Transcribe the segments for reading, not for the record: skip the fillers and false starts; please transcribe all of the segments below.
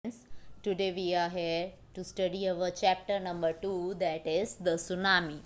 Friends, today we are here to study our chapter number 2, that is the tsunami.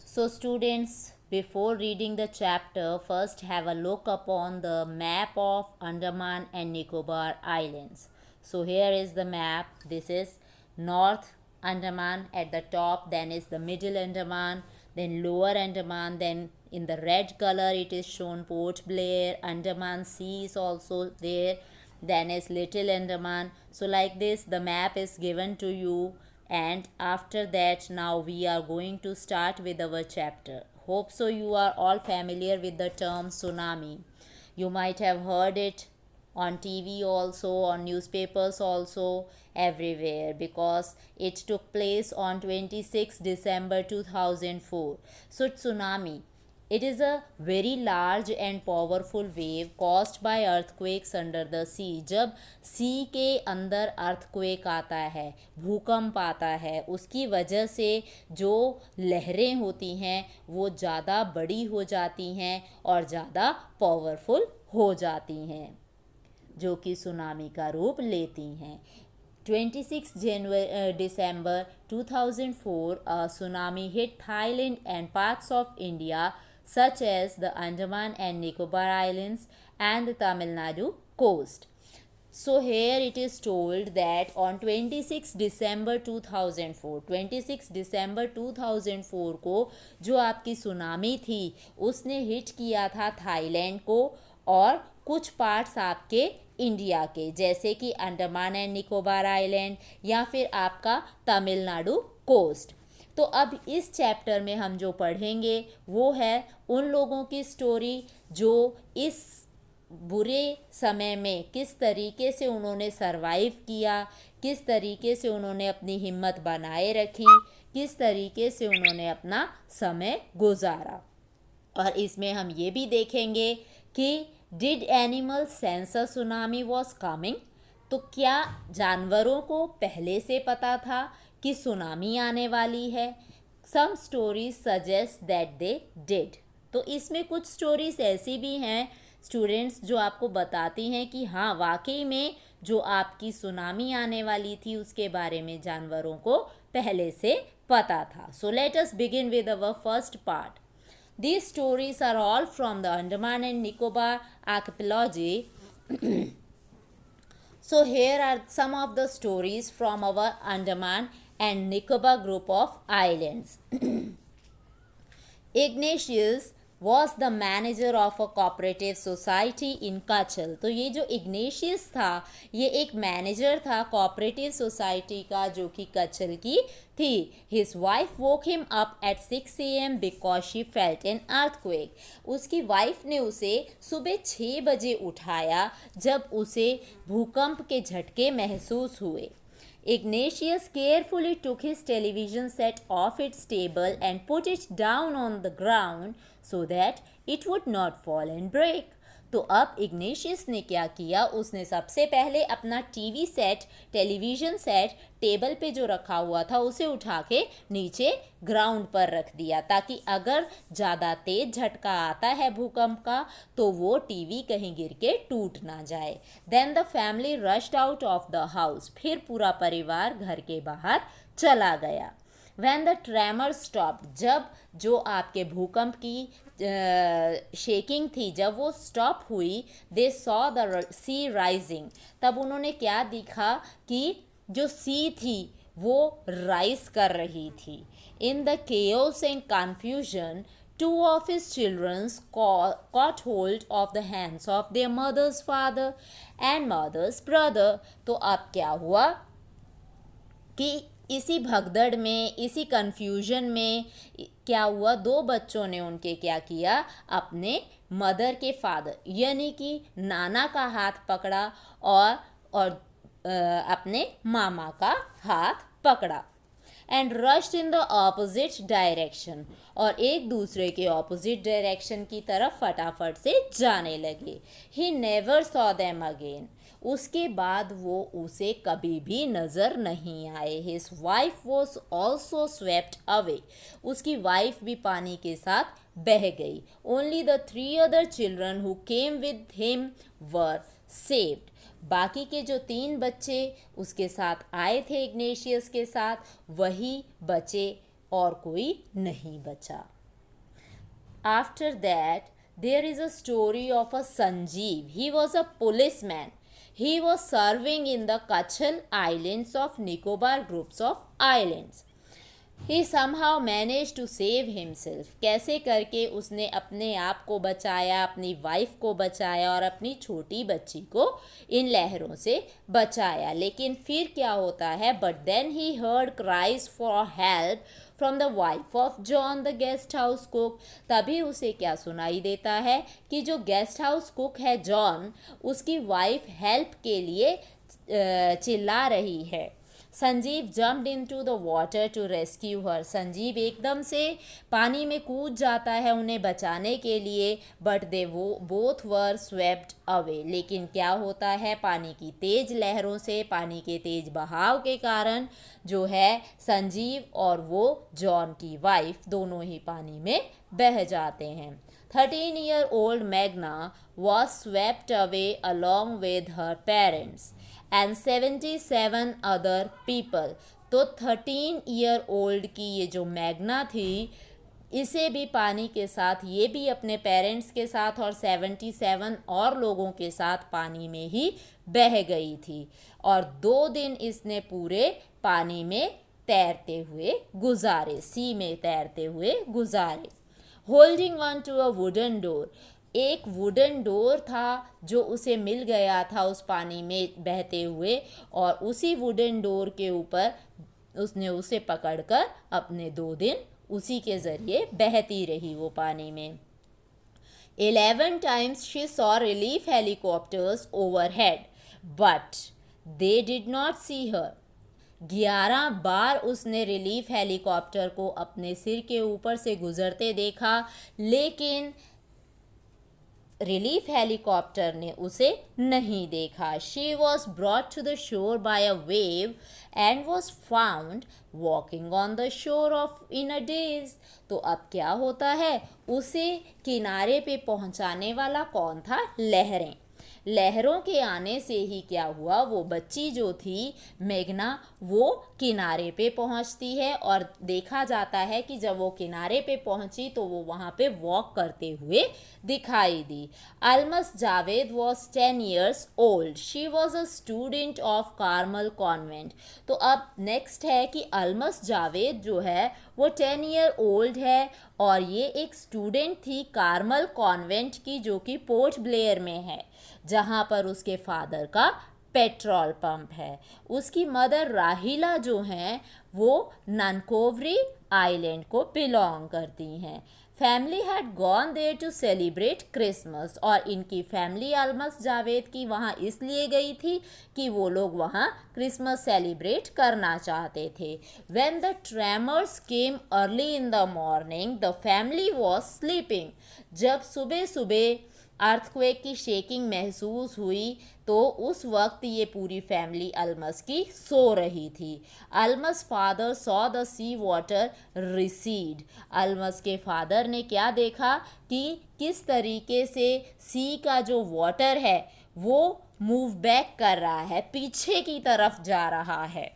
So students, before reading the chapter, first have a look upon the map of Andaman and Nicobar Islands. So here is the map. This is North Andaman at the top, then is the Middle Andaman, then Lower Andaman, then in the red color it is shown Port Blair. Andaman Sea is also there, then is Little Andaman. So like this the map is given to you, and after that now we are going to start with our chapter. Hope so you are all familiar with the term tsunami. You might have heard it on TV also, on newspapers also, everywhere, because it took place on 26 December 2004. So tsunami, it is a very large and powerful wave caused by earthquakes under the sea. जब सी के अंदर earthquake आता है, भूकंप आता है, उसकी वजह से जो लहरें होती हैं वो ज़्यादा बड़ी हो जाती हैं और ज़्यादा पावरफुल हो जाती हैं, जो कि सुनामी का रूप लेती हैं. 26 December 2004, a tsunami hit Thailand and parts of India such as the Andaman and Nicobar Islands and the Tamil Nadu coast. So here it is told that on 26 December 2004, 26 December 2004 को जो आपकी tsunami थी उसने hit किया था Thailand को और कुछ पार्ट्स आपके इंडिया के, जैसे कि अंडमान एंड निकोबार आइलैंड या फिर आपका तमिलनाडु कोस्ट. तो अब इस चैप्टर में हम जो पढ़ेंगे वो है उन लोगों की स्टोरी जो इस बुरे समय में किस तरीके से उन्होंने सरवाइव किया, किस तरीके से उन्होंने अपनी हिम्मत बनाए रखी, किस तरीके से उन्होंने अपना समय गुजारा. और इसमें हम ये भी देखेंगे कि did animal sense a tsunami was coming. तो क्या जानवरों को पहले से पता था कि सुनामी आने वाली है. Some stories suggest that they did. तो इसमें कुछ स्टोरीज ऐसी भी हैं स्टूडेंट्स जो आपको बताती हैं कि हाँ वाकई में जो आपकी सुनामी आने वाली थी उसके बारे में जानवरों को पहले से पता था. So let us begin with our first part. These stories are all from the Andaman and Nicobar archipelago. So here are some of the stories from our Andaman and Nicobar group of islands. Ignatius was the manager of a cooperative society in Kachal. तो ये जो Ignatius था ये एक manager था cooperative society का जो कि कचल की थी. His wife woke him up at 6 a.m. because she felt an earthquake. उसकी वाइफ ने उसे सुबह 6 बजे उठाया जब उसे भूकंप के झटके महसूस हुए. Ignatius carefully took his television set off its table and put it down on the ground so that it would not fall and break. तो अब इग्नेशियस ने क्या किया, उसने सबसे पहले अपना टेलीविज़न सेट टेबल पे जो रखा हुआ था उसे उठा के नीचे ग्राउंड पर रख दिया ताकि अगर ज़्यादा तेज झटका आता है भूकंप का तो वो टीवी कहीं गिर के टूट ना जाए. Then the family rushed out of the house. फिर पूरा परिवार घर के बाहर चला गया. When the tremor stopped, जब जो आपके भूकंप की शेकिंग थी जब वो स्टॉप हुई, they saw the sea rising. तब उन्होंने क्या देखा कि जो सी थी वो राइज कर रही थी. In the chaos and confusion, two of his children caught hold of the hands of their mother's father and mother's brother. तो अब क्या हुआ कि इसी भगदड़ में, इसी कन्फ्यूजन में क्या हुआ, दो बच्चों ने उनके क्या किया, अपने मदर के फादर यानी कि नाना का हाथ पकड़ा और अपने मामा का हाथ पकड़ा. And rushed in the opposite direction. और एक दूसरे के ऑपोजिट डायरेक्शन की तरफ फटाफट से जाने लगे. He never saw them again. उसके बाद वो उसे कभी भी नज़र नहीं आए. His wife was also swept away. उसकी वाइफ भी पानी के साथ बह गई. Only the 3 other children who came with him were saved. बाकी के जो 3 बच्चे उसके साथ आए थे इग्नेशियस के साथ, वही बचे और कोई नहीं बचा। After that, there is a story of a Sanjeev. He was a policeman. He was serving in the Kachal Islands of Nicobar groups of islands. He somehow managed to save himself. कैसे करके उसने अपने आप को बचाया, अपनी wife को बचाया और अपनी छोटी बच्ची को इन लहरों से बचाया। लेकिन फिर क्या होता है, but then he heard cries for help from the wife of John the guest house cook. तभी उसे क्या सुनाई देता है कि जो गेस्ट हाउस कुक है जॉन, उसकी वाइफ हेल्प के लिए चिल्ला रही है। Sanjeev jumped into the water to rescue her. Sanjeev एकदम से पानी में कूद जाता है उन्हें बचाने के लिए, बट दे वो बोथ वर स्वेप्ट अवे। लेकिन क्या होता है, पानी की तेज लहरों से, पानी के तेज बहाव के कारण जो है संजीव और वो जॉन की वाइफ दोनों ही पानी में बह जाते हैं। 13-year-old Magna was swept away along with her parents and 77 other people। तो 13-year-old की ये जो मैग्ना थी, इसे भी पानी के साथ, ये भी अपने पेरेंट्स के साथ और 77 और लोगों के साथ पानी में ही बह गई थी और 2 दिन इसने पूरे पानी में तैरते हुए गुजारे, सी में तैरते हुए गुजारे। Holding on to a wooden door. एक वुडन डोर था जो उसे मिल गया था उस पानी में बहते हुए, और उसी वुडन डोर के ऊपर उसने उसे पकड़कर अपने 2 दिन उसी के ज़रिए बहती रही वो पानी में। 11 times she saw relief helicopters overhead, but they did not see her। 11 बार उसने रिलीफ हेलीकॉप्टर को अपने सिर के ऊपर से गुजरते देखा, लेकिन रिलीफ हेलीकॉप्टर ने उसे नहीं देखा। She was brought to the shore by a wave and was found walking on the shore of in a days. तो अब क्या होता है, उसे किनारे पे पहुंचाने वाला कौन था, लहरें। लहरों के आने से ही क्या हुआ, वो बच्ची जो थी मेघना, वो किनारे पे पहुंचती है और देखा जाता है कि जब वो किनारे पे पहुंची तो वो वहाँ पे वॉक करते हुए दिखाई दी। Almas Javed was 10 years old। She was a student of Carmel convent. तो अब नेक्स्ट है कि अलमस जावेद जो है वो 10 year old है और ये एक स्टूडेंट थी कार्मल कॉन्वेंट की, जो कि पोर्ट ब्लेयर में है, जहाँ पर उसके फादर का पेट्रोल पंप है। उसकी मदर राहिला जो हैं वो ननकोवरी आइलैंड को बिलोंग करती हैं। Family had gone there to celebrate Christmas. और इनकी फैमिली अलमस जावेद की वहाँ इसलिए गई थी कि वो लोग वहाँ क्रिसमस सेलिब्रेट करना चाहते थे। When the tremors came early in the morning the family was sleeping. जब सुबह सुबह अर्थक्वेक की शेकिंग महसूस हुई तो उस वक्त ये पूरी फैमिली अलमस की सो रही थी। Almas father saw the sea water recede. Almas के फादर ने क्या देखा कि किस तरीके से सी का जो वाटर है वो मूव बैक कर रहा है, पीछे की तरफ जा रहा है।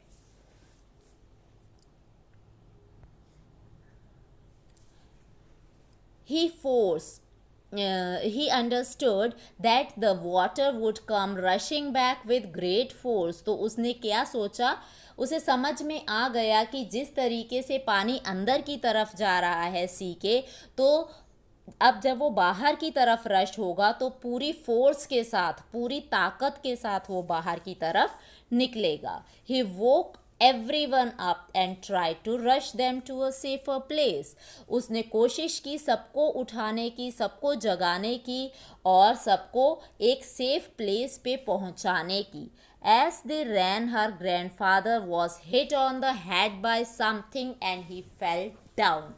He understood that the water would come rushing back with great force। तो उसने क्या सोचा, उसे समझ में आ गया कि जिस तरीके से पानी अंदर की तरफ जा रहा है सी के, तो अब जब वो बाहर की तरफ रश होगा तो पूरी फोर्स के साथ, पूरी ताकत के साथ वो बाहर की तरफ निकलेगा। He woke everyone up and tried to rush them to a safer place। उसने कोशिश की सबको उठाने की, सबको जगाने की और सबको एक सेफ प्लेस पे पहुंचाने की। As they ran, her grandfather was hit on the head by something and he fell down।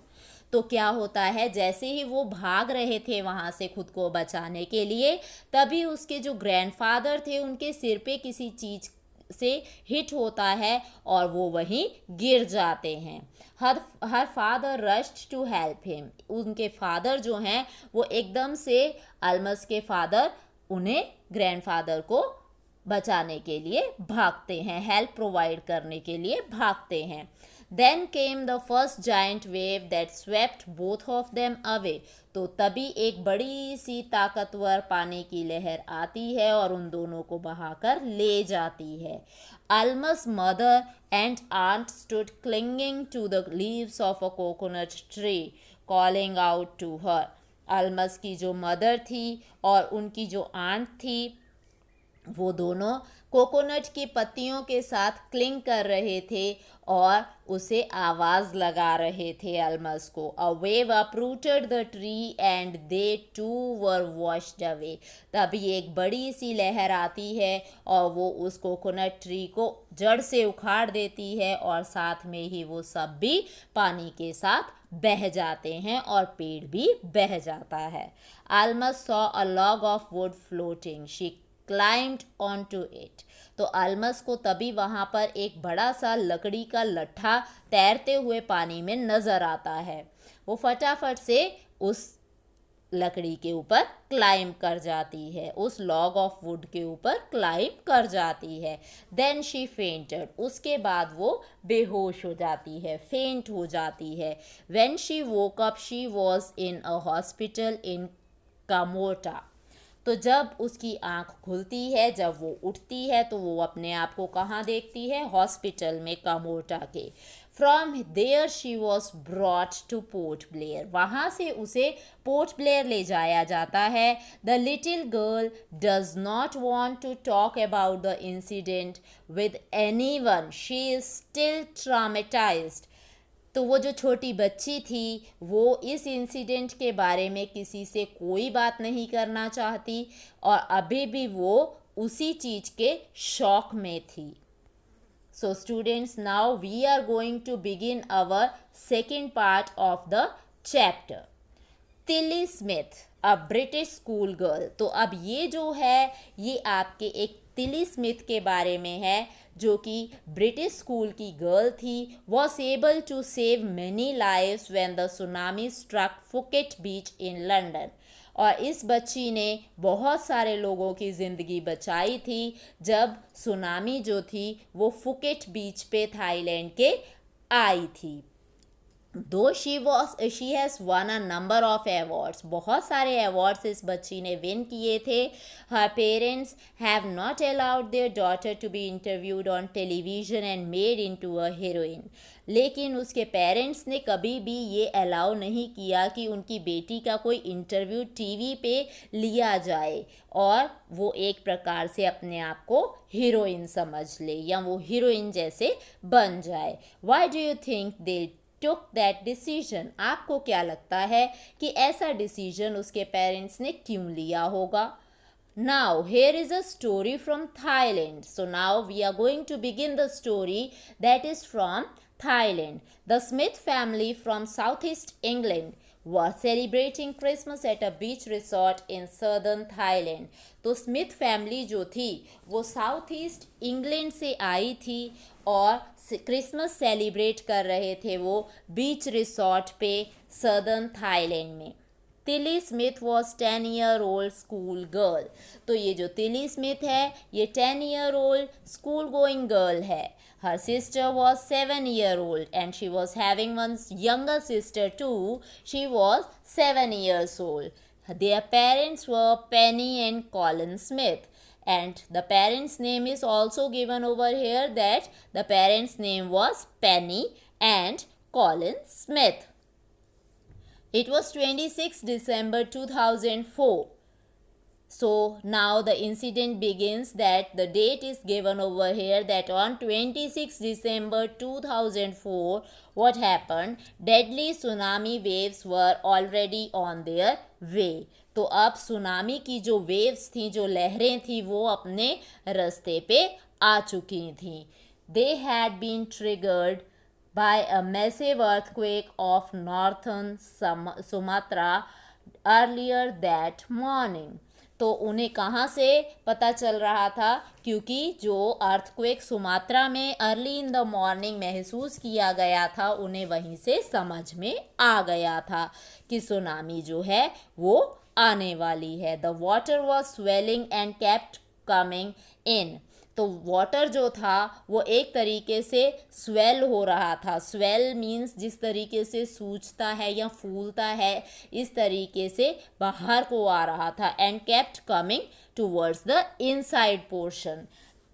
तो क्या होता है, जैसे ही वो भाग रहे थे वहाँ से खुद को बचाने के लिए, तभी उसके जो ग्रैंडफादर थे उनके सिर पे किसी चीज़ से हिट होता है और वो वहीं गिर जाते हैं। Her father rushed to help him. उनके फादर जो हैं वो एकदम से, अलमस के फादर उन्हें, ग्रैंडफादर को बचाने के लिए भागते हैं, हेल्प प्रोवाइड करने के लिए भागते हैं। Then came the first giant wave that swept both of them away. तो तभी एक बड़ी सी ताकतवर पानी की लहर आती है और उन दोनों को बहाकर ले जाती है। Alma's mother and aunt stood clinging to the leaves of a coconut tree, calling out to her. अल्मस की जो मदर थी और उनकी जो आंट थी, वो दोनों कोकोनट की पत्तियों के साथ क्लिंग कर रहे थे और उसे आवाज़ लगा रहे थे अल्मस को। A wave uprooted the tree and they too were washed away. तभी एक बड़ी सी लहर आती है और वो उस कोकोनट ट्री को जड़ से उखाड़ देती है और साथ में ही वो सब भी पानी के साथ बह जाते हैं और पेड़ भी बह जाता है। Almas saw a log of wood floating, she climbed on to it. तो अल्मस को तभी वहाँ पर एक बड़ा सा लकड़ी का लट्ठा तैरते हुए पानी में नज़र आता है। वो फटाफट से उस लकड़ी के ऊपर क्लाइम कर जाती है, उस लॉग ऑफ वुड के ऊपर क्लाइम कर जाती है। देन शी फेंटेड, उसके बाद वो बेहोश हो जाती है, फेंट हो जाती है। When she woke up she was in a hospital in Kamorta. तो जब उसकी आंख खुलती है, जब वो उठती है, तो वो अपने आप को कहाँ देखती है? हॉस्पिटल में, कामोटा के। From there she was brought to Port Blair, वहाँ से उसे पोर्ट ब्लेयर ले जाया जाता है। The little girl does not want to talk about the incident with anyone, she is still traumatised. तो वो जो छोटी बच्ची थी वो इस इंसिडेंट के बारे में किसी से कोई बात नहीं करना चाहती और अभी भी वो उसी चीज़ के शौक में थी। So students, now we are going to begin our second part of the chapter. Tilly Smith, a British schoolgirl. तो अब ये जो है ये आपके एक तिली स्मिथ के बारे में है, जो कि ब्रिटिश स्कूल की गर्ल थी। Was able to save many lives when the tsunami struck Phuket beach in London. और इस बच्ची ने बहुत सारे लोगों की ज़िंदगी बचाई थी जब सुनामी जो थी वो फुकेट बीच पे थाईलैंड के आई थी। Though she has won a number of awards, बहुत सारे अवार्ड्स इस बच्ची ने विन किए थे। Her parents have not allowed their daughter to be interviewed on television and made into a heroine. लेकिन उसके पेरेंट्स ने कभी भी ये अलाउ नहीं किया कि उनकी बेटी का कोई इंटरव्यू टीवी पे लिया जाए और वो एक प्रकार से अपने आप को हीरोइन समझ ले या वो हीरोइन जैसे बन जाए। Why do you think they took that decision? आपको क्या लगता है कि ऐसा डिसीजन उसके पेरेंट्स ने क्यों लिया होगा? Now here is a story from Thailand. So now we are going to begin the story that is from Thailand. The Smith family from Southeast England were celebrating Christmas at a beach resort in southern Thailand. तो Smith family जो थी वो south east England से आई थी और Christmas celebrate कर रहे थे वो बीच रिसॉर्ट पे सदर्न थाईलैंड में। तिली Smith was 10 year old school girl. तो ये जो तिली स्मिथ है ये 10 year old school going girl है। Her sister was 7 year old and she was having one younger sister too. She was 7 years old. Their parents were Penny and Colin Smith. And the parents' name is also given over here, that the parents' name was Penny and Colin Smith. It was 26 December 2004. So now the incident begins, that the date is given over here, that on 26 December 2004 what happened? Deadly tsunami waves were already on their way. तो अब tsunami की जो waves थी, जो लहरें थी, वो अपने रास्ते पे आ चुकी थी। They had been triggered by a massive earthquake of northern Sumatra earlier that morning. तो उन्हें कहाँ से पता चल रहा था? क्योंकि जो अर्थक्वेक सुमात्रा में अर्ली इन द मॉर्निंग महसूस किया गया था, उन्हें वहीं से समझ में आ गया था कि सुनामी जो है वो आने वाली है। The water was swelling and kept coming in. तो वाटर जो था वो एक तरीके से स्वेल हो रहा था। स्वेल मीन्स जिस तरीके से सूजता है या फूलता है, इस तरीके से बाहर को आ रहा था। And kept coming towards the inside portion.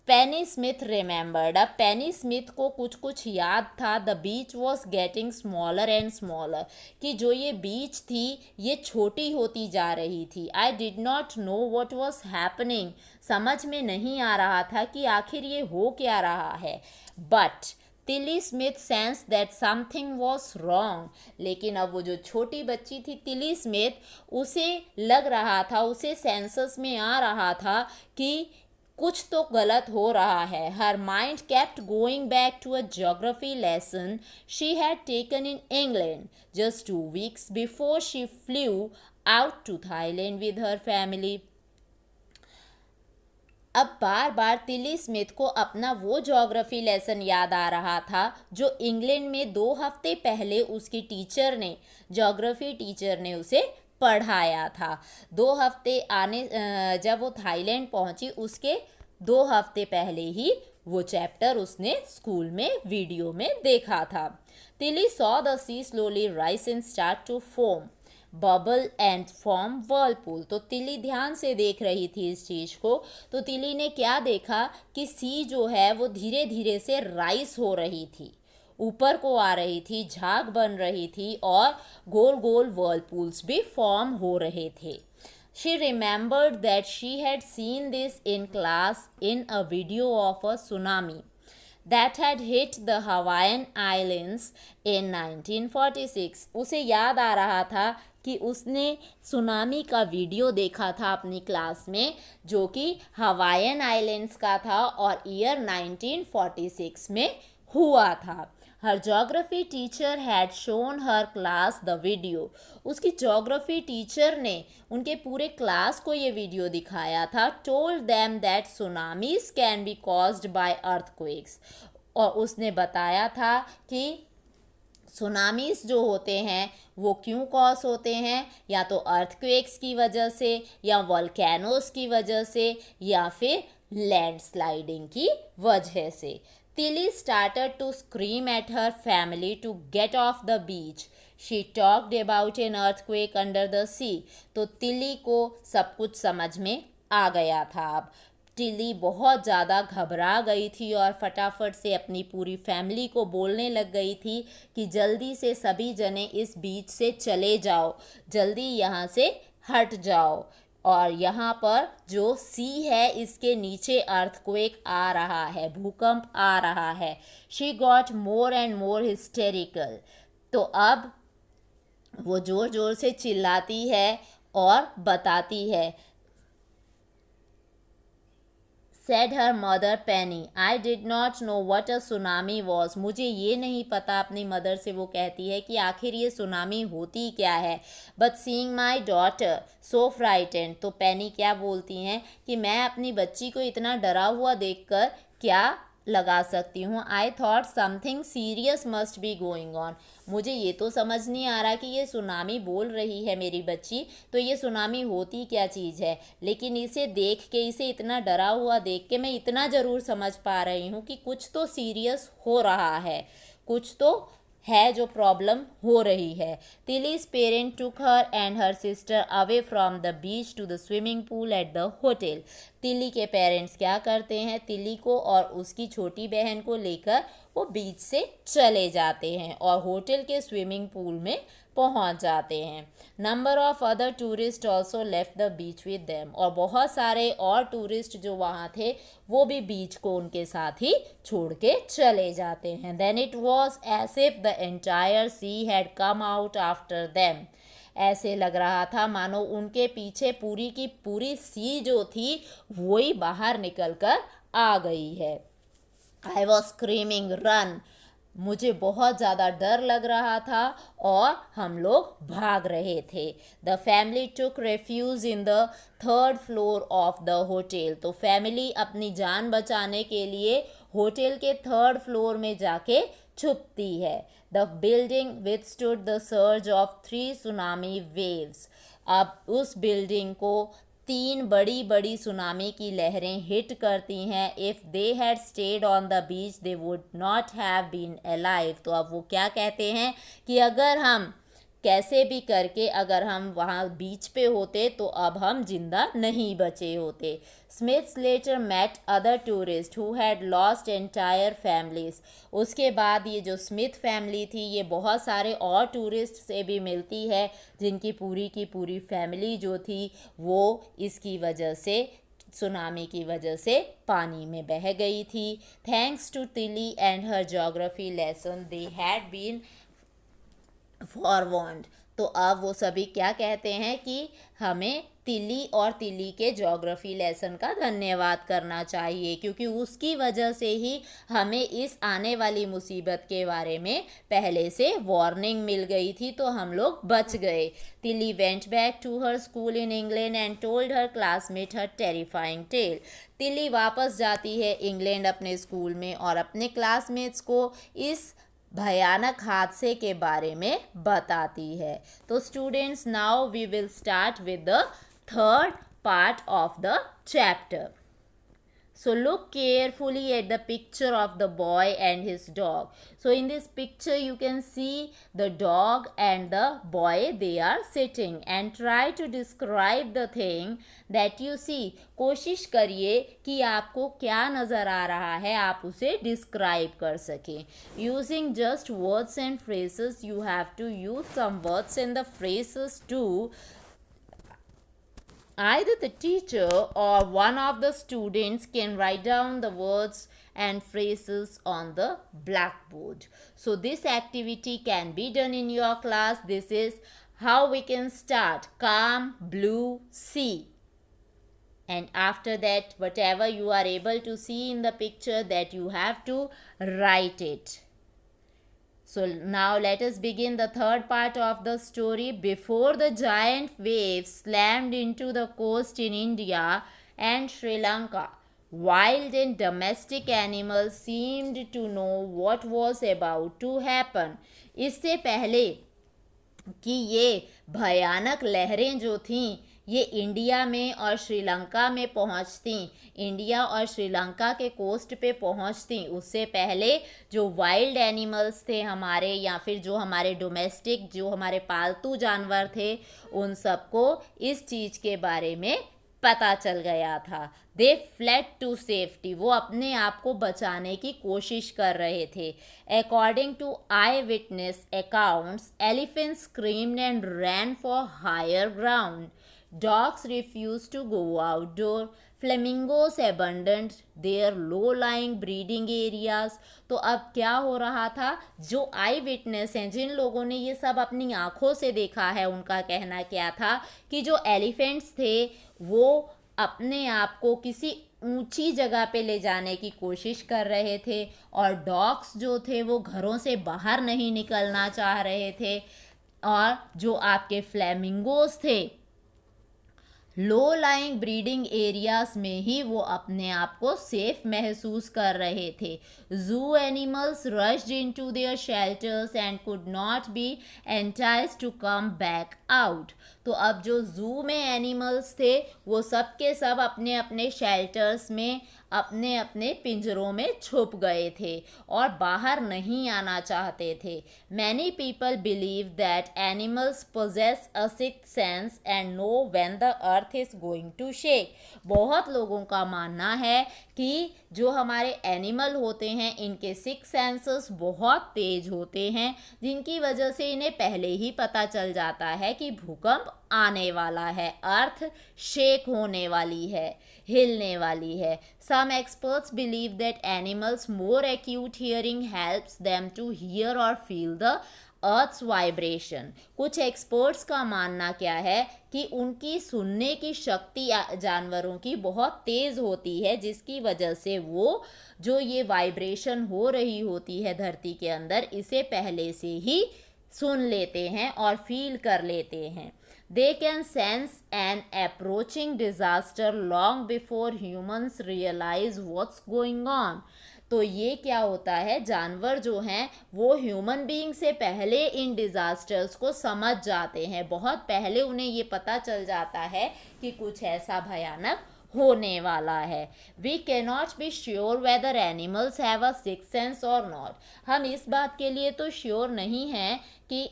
Penney Smith remembered. अब पेनी स्मिथ को कुछ कुछ याद था। The beach was getting smaller and smaller, कि जो ये बीच थी ये छोटी होती जा रही थी। I did not know what was happening. समझ में नहीं आ रहा था कि आखिर ये हो क्या रहा है। बट तिली Smith sense that something was wrong. लेकिन अब वो जो छोटी बच्ची थी तिली स्मिथ, उसे लग रहा था, उसे सेंसस में आ रहा था कि कुछ तो गलत हो रहा है। Her mind kept going back to a geography lesson she had taken in England just 2 weeks before she flew out to Thailand with her family. अब बार बार तिली स्मिथ को अपना वो ज्योग्राफी लेसन याद आ रहा था जो इंग्लैंड में 2 हफ्ते पहले उसकी टीचर ने, ज्योग्राफी टीचर ने उसे पढ़ाया था। 2 हफ्ते जब वो थाईलैंड पहुंची उसके 2 हफ्ते पहले ही वो चैप्टर उसने स्कूल में वीडियो में देखा था। Tilly saw the sea slowly rise and start to foam bubble and form whirlpool. तो तिली ध्यान से देख रही थी इस चीज़ को। तो तिली ने क्या देखा कि सी जो है वो धीरे धीरे से राइस हो रही थी, ऊपर को आ रही थी, झाग बन रही थी और गोल गोल वर्लपूल्स भी फॉर्म हो रहे थे। She remembered that she had seen this in class in a video of a tsunami that had hit the Hawaiian Islands in 1946. उसे याद आ रहा था कि उसने सुनामी का वीडियो देखा था अपनी क्लास में, जो कि हवाईयन आइलैंड्स का था और ईयर 1946 में हुआ था। Her geography teacher had shown her class the video. उसकी जोग्राफी टीचर ने उनके पूरे क्लास को ये वीडियो दिखाया था। Told them that tsunamis can be caused by earthquakes. और उसने बताया था कि सुनामीज जो होते हैं वो क्यों कॉज होते हैं, या तो अर्थक्वेक्स की वजह से, या वोल्केनोस की वजह से, या फिर लैंडस्लाइडिंग की वजह से। Tilly started to scream at her family to get off the beach. She talked about an earthquake under the sea. तो तिली को सब कुछ समझ में आ गया था। अब टिली बहुत ज़्यादा घबरा गई थी और फटाफट से अपनी पूरी फैमिली को बोलने लग गई थी कि जल्दी से सभी जने इस बीच से चले जाओ, जल्दी यहाँ से हट जाओ। और यहाँ पर जो सी है इसके नीचे अर्थक्वेक आ रहा है, भूकंप आ रहा है। She got more and more hysterical. तो अब वो ज़ोर ज़ोर से चिल्लाती है और बताती है। Said her mother Penny, I did not know what a tsunami was. मुझे ये नहीं पता, अपनी मदर से वो कहती है कि आखिर ये सुनामी होती क्या है। But seeing my daughter so frightened, तो पेनी क्या बोलती हैं कि मैं अपनी बच्ची को इतना डरा हुआ देखकर क्या लगा सकती हूँ। I thought something serious must be going on. मुझे ये तो समझ नहीं आ रहा कि ये सुनामी बोल रही है मेरी बच्ची, तो ये सुनामी होती क्या चीज़ है। लेकिन इसे देख के, इसे इतना डरा हुआ देख के मैं इतना ज़रूर समझ पा रही हूँ कि कुछ तो सीरियस हो रहा है, कुछ तो है जो प्रॉब्लम हो रही है। Tilly's parent took her and her sister away from the beach to the swimming pool at the hotel. Tilly के पेरेंट्स क्या करते हैं, तिली को और उसकी छोटी बहन को लेकर वो बीच से चले जाते हैं और होटल के स्विमिंग पूल में पहुंच जाते हैं। Number of other tourist also left the beach with them. और बहुत सारे और टूरिस्ट जो वहाँ थे वो भी बीच को उनके साथ ही छोड़ के चले जाते हैं। Then it was as if the entire sea had come out after them. ऐसे लग रहा था मानो उनके पीछे पूरी की पूरी सी जो थी वही बाहर निकल कर आ गई है। I was screaming run. मुझे बहुत ज़्यादा डर लग रहा था और हम लोग भाग रहे थे। The family took refuge in the 3rd floor of the hotel. तो फैमिली अपनी जान बचाने के लिए होटल के 3rd फ्लोर में जाके छुपती है। The building withstood the surge of 3 tsunami waves. अब उस बिल्डिंग को 3 बड़ी बड़ी सुनामी की लहरें हिट करती हैं। If they had stayed on the beach they would not have been alive. तो अब वो क्या कहते हैं कि अगर हम कैसे भी करके अगर हम वहाँ बीच पे होते तो अब हम जिंदा नहीं बचे होते। Smiths later met other tourists who had lost entire families. उसके बाद ये जो स्मिथ फैमिली थी ये बहुत सारे और टूरिस्ट से भी मिलती है जिनकी पूरी की पूरी फैमिली जो थी वो इसकी वजह से सुनामी की वजह से पानी में बह गई थी। Thanks to Tilly and her geography lesson they had been forewarned. तो अब वो सभी क्या कहते हैं कि हमें तिली और तिली के ज्योग्राफी लेसन का धन्यवाद करना चाहिए क्योंकि उसकी वजह से ही हमें इस आने वाली मुसीबत के बारे में पहले से वार्निंग मिल गई थी तो हम लोग बच गए। Tilly went back to her school in England and told her classmate her terrifying tale. Tilly वापस जाती है इंग्लैंड अपने स्कूल में और अपने क्लासमेट्स को इस भयानक हादसे के बारे में बताती है। तो students now we will start with the third part of the chapter. So look carefully at the picture of the boy and his dog. So in this picture you can see the dog and the boy, they are sitting and try to describe the thing that you see. कोशिश करिए कि आपको क्या नज़र आ रहा है आप उसे describe कर सकें। Using just words and phrases you have to use some words and the phrases too. Either the teacher or one of the students can write down the words and phrases on the blackboard. So this activity can be done in your class. This is how we can start. Calm, blue, sea. And after that, whatever you are able to see in the picture, that you have to write it. So now let us begin the third part of the story. Before the giant waves slammed into the coast in India and Sri Lanka, wild and domestic animals seemed to know what was about to happen. इससे पहले कि ये भयानक लहरें जो थीं ये India में और श्रीलंका में पहुंचती, इंडिया और श्रीलंका के कोस्ट पे पहुंचती, उससे पहले जो वाइल्ड एनिमल्स थे हमारे या फिर जो हमारे डोमेस्टिक जो हमारे पालतू जानवर थे उन सबको इस चीज़ के बारे में पता चल गया था। दे फ्लेड टू सेफ्टी, वो अपने आप को बचाने की कोशिश कर रहे थे। According to eye witness accounts elephant screamed and ran for higher ground. Dogs refused to go outdoor. Flamingos abandoned their low-lying breeding areas. तो अब क्या हो रहा था, जो आई विटनेस हैं जिन लोगों ने ये सब अपनी आँखों से देखा है उनका कहना क्या था कि जो एलिफेंट्स थे वो अपने आप को किसी ऊंची जगह पे ले जाने की कोशिश कर रहे थे और डॉग्स जो थे वो घरों से बाहर नहीं निकलना चाह रहे थे और जो आपके फ्लेमिंगोस थे लो लाइंग ब्रीडिंग एरियाज में ही वो अपने आप को सेफ महसूस कर रहे थे। Zoo animals rushed into their shelters and could not be enticed to come back out. तो अब जो जू में एनिमल्स थे वो सब के सब अपने अपने शेल्टर्स में अपने अपने पिंजरों में छुप गए थे और बाहर नहीं आना चाहते थे। Many people believe that animals possess a sixth sense and know when the earth is going to shake. बहुत लोगों का मानना है कि जो हमारे एनिमल होते हैं इनके सिक्स सेंसेस बहुत तेज होते हैं जिनकी वजह से इन्हें पहले ही पता चल जाता है कि भूकंप आने वाला है, अर्थ शेक होने वाली है, हिलने वाली है। Some experts believe that animals more acute hearing helps them to hear or feel the earth's vibration. कुछ एक्सपर्ट्स का मानना क्या है कि उनकी सुनने की शक्ति जानवरों की बहुत तेज़ होती है जिसकी वजह से वो जो ये वाइब्रेशन हो रही होती है धरती के अंदर इसे पहले से ही सुन लेते हैं और फील कर लेते हैं। They can sense an approaching disaster long before humans realize what's going on. तो ये क्या होता है, जानवर जो हैं वो ह्यूमन बीइंग से पहले इन डिज़ास्टर्स को समझ जाते हैं, बहुत पहले उन्हें ये पता चल जाता है कि कुछ ऐसा भयानक होने वाला है। We cannot be sure whether animals have a six sense or not. हम इस बात के लिए तो श्योर नहीं हैं कि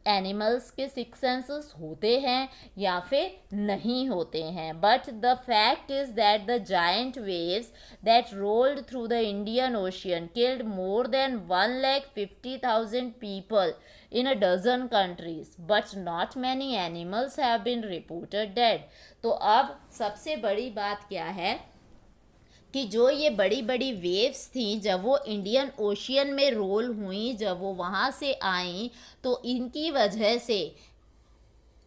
एनिमल्स के सिक्स सेंसेस होते हैं या फिर नहीं होते हैं, but the fact is that the giant waves that rolled through the Indian ocean killed more than 1,50,000 people in a dozen countries, but not many animals have been reported dead। तो अब सबसे बड़ी बात क्या है कि जो ये बड़ी बड़ी वेव्स थी जब वो इंडियन ओशियन में रोल हुई, जब वो वहाँ से आई, तो इनकी वजह से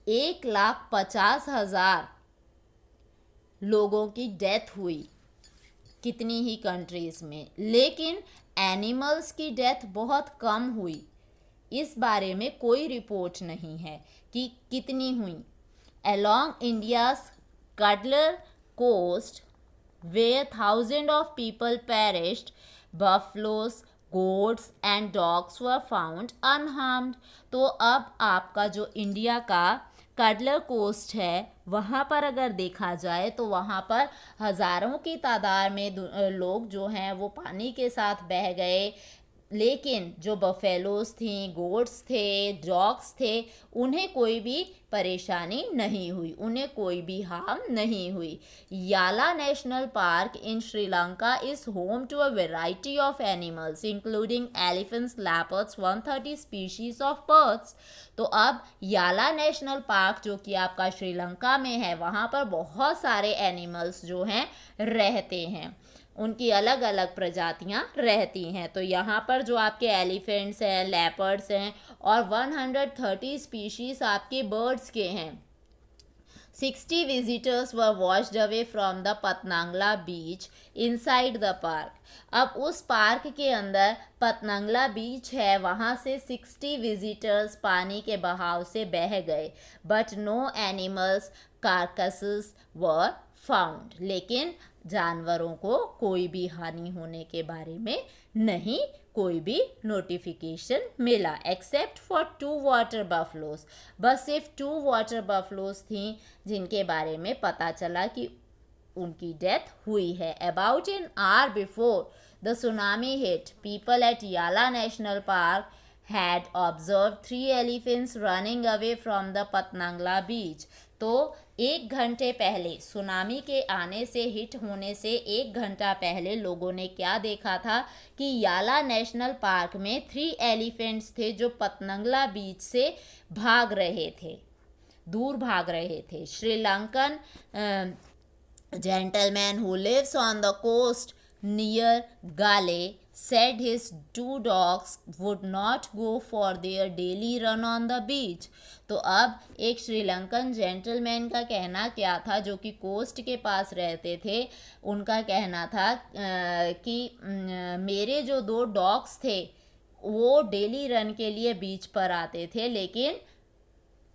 1,50,000 लोगों की डेथ हुई कितनी ही कंट्रीज़ में, लेकिन एनिमल्स की डेथ बहुत कम हुई। इस बारे में कोई रिपोर्ट नहीं है कि कितनी हुई। Along India's Cuddalore coast where thousands of people perished, buffaloes, goats and dogs were found unharmed। तो अब आपका जो इंडिया का कडलर कोस्ट है वहाँ पर अगर देखा जाए तो वहाँ पर हज़ारों की तादाद में लोग जो हैं वो पानी के साथ बह गए, लेकिन जो बफेलोस थी, गोट्स थे, डॉग्स थे, उन्हें कोई भी परेशानी नहीं हुई, उन्हें कोई भी हार्म नहीं हुई। याला national park in Sri Lanka is home to a variety of animals including elephants, leopards, 130 species of birds. तो अब याला नेशनल पार्क जो कि आपका श्रीलंका में है, वहाँ पर बहुत सारे एनिमल्स जो हैं रहते हैं, उनकी अलग अलग प्रजातियां रहती हैं। तो यहाँ पर जो आपके एलिफेंट्स हैं, लेपर्ड्स हैं और 130 स्पीशीज़ आपके बर्ड्स के हैं। 60 visitors were washed away from the Patanangala beach inside the park. अब उस पार्क के अंदर पतनांगला बीच है, वहाँ से 60 विजिटर्स पानी के बहाव से बह गए, but no animals carcasses were found. लेकिन जानवरों को कोई भी हानि होने के बारे में नहीं कोई भी नोटिफिकेशन मिला, एक्सेप्ट फॉर 2 वाटर बफलोस। बस सिर्फ 2 वाटर बफलोस थी जिनके बारे में पता चला कि उनकी डेथ हुई है। About an hour before the tsunami hit, people at Yala national park had observed 3 elephants running away from the Patanangala beach. तो 1 घंटे पहले, सुनामी के आने से, हिट होने से 1 घंटा पहले लोगों ने क्या देखा था कि याला नेशनल पार्क में 3 एलिफेंट्स थे जो पतनांगला बीच से भाग रहे थे, दूर भाग रहे थे। Sri Lankan gentleman who lives on the coast near Gale said his 2 dogs would not go for their daily run on the beach। तो अब एक श्रीलंकन जेंटलमैन का कहना क्या था, जो कि कोस्ट के पास रहते थे, उनका कहना था कि मेरे जो 2 डॉग्स थे वो डेली रन के लिए बीच पर आते थे, लेकिन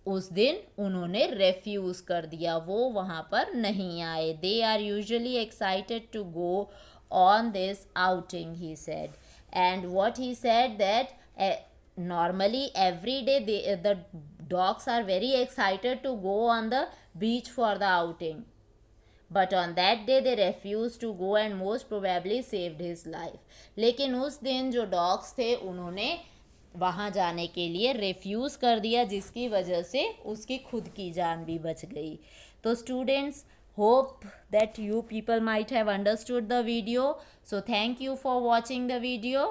उस दिन उन्होंने रेफ्यूज़ कर दिया, वो वहाँ पर नहीं आए। They are usually excited to go on this outing, he said। And what he said that normally every day the dogs are very excited to go on the beach for the outing, but on that day they refused to go and most probably saved his life। लेकिन उस दिन जो dogs थे उन्होंने वहाँ जाने के लिए रेफ्यूज़ कर दिया, जिसकी वजह से उसकी खुद की जान भी बच गई। तो students, hope that you people might have understood the video, so thank you for watching the video।